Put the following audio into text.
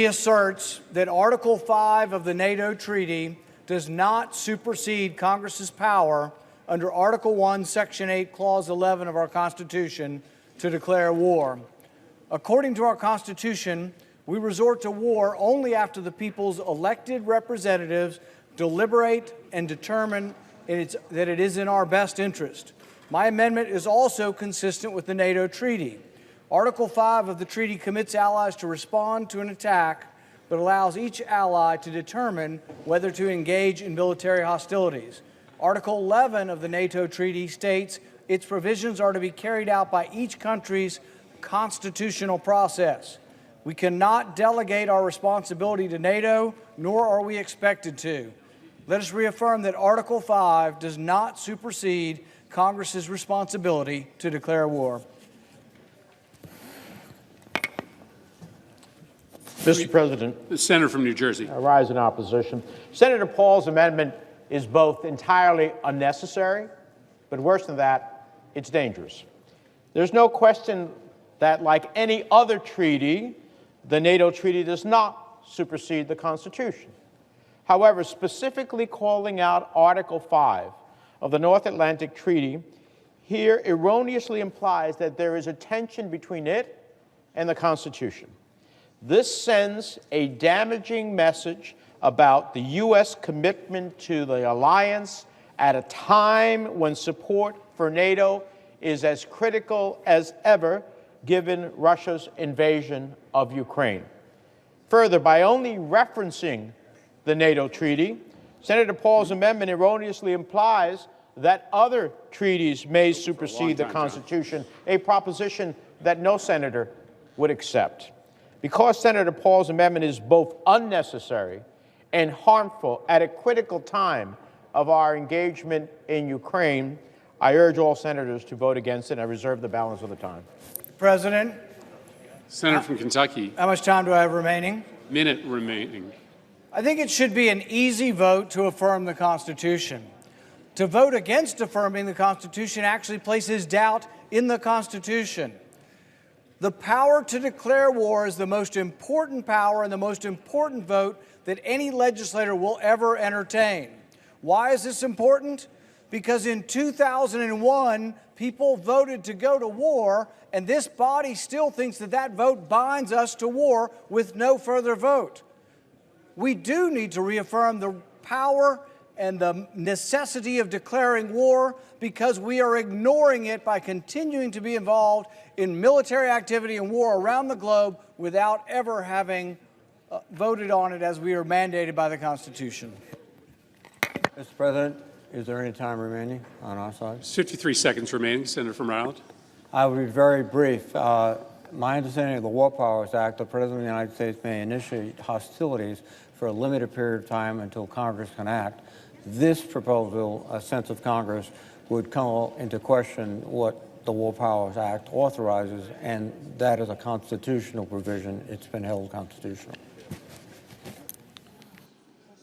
He asserts that Article 5 of the NATO Treaty does not supersede Congress's power under Article 1, Section 8, Clause 11 of our Constitution to declare war. According to our Constitution, we resort to war only after the people's elected representatives deliberate and determine that it is in our best interest. My amendment is also consistent with the NATO Treaty. Article 5 of the treaty commits allies to respond to an attack, but allows each ally to determine whether to engage in military hostilities. Article 11 of the NATO Treaty states its provisions are to be carried out by each country's constitutional process. We cannot delegate our responsibility to NATO, nor are we expected to. Let us reaffirm that Article 5 does not supersede Congress's responsibility to declare war. Mr. President. The senator from New Jersey. I rise in opposition. Senator Paul's amendment is both entirely unnecessary, but worse than that, it's dangerous. There's no question that, like any other treaty, the NATO treaty does not supersede the Constitution. However, specifically calling out Article 5 of the North Atlantic Treaty here erroneously implies that there is a tension between it and the Constitution. This sends a damaging message about the U.S. commitment to the alliance at a time when support for NATO is as critical as ever, given Russia's invasion of Ukraine. Further, by only referencing the NATO treaty, Senator Paul's amendment erroneously implies that other treaties may supersede the Constitution, a proposition that no senator would accept. Because Senator Paul's amendment is both unnecessary and harmful at a critical time of our engagement in Ukraine, I urge all senators to vote against it, and I reserve the balance of the time. President. Senator from Kentucky. How much time do I have remaining? Minute remaining. I think it should be an easy vote to affirm the Constitution. To vote against affirming the Constitution actually places doubt in the Constitution. The power to declare war is the most important power and the most important vote that any legislator will ever entertain. Why is this important? Because in 2001, people voted to go to war, and this body still thinks that that vote binds us to war with no further vote. We do need to reaffirm the power and the necessity of declaring war because we are ignoring it by continuing to be involved in military activity and war around the globe without ever having voted on it as we are mandated by the Constitution. Mr. President, is there any time remaining on our side? 53 seconds remaining. Senator from Rhode Island. I will be very brief. My understanding of the War Powers Act, the President of the United States may initiate hostilities for a limited period of time until Congress can act. This proposal, a sense of Congress, would call into question what the War Powers Act authorizes, and that is a constitutional provision. It's been held constitutional.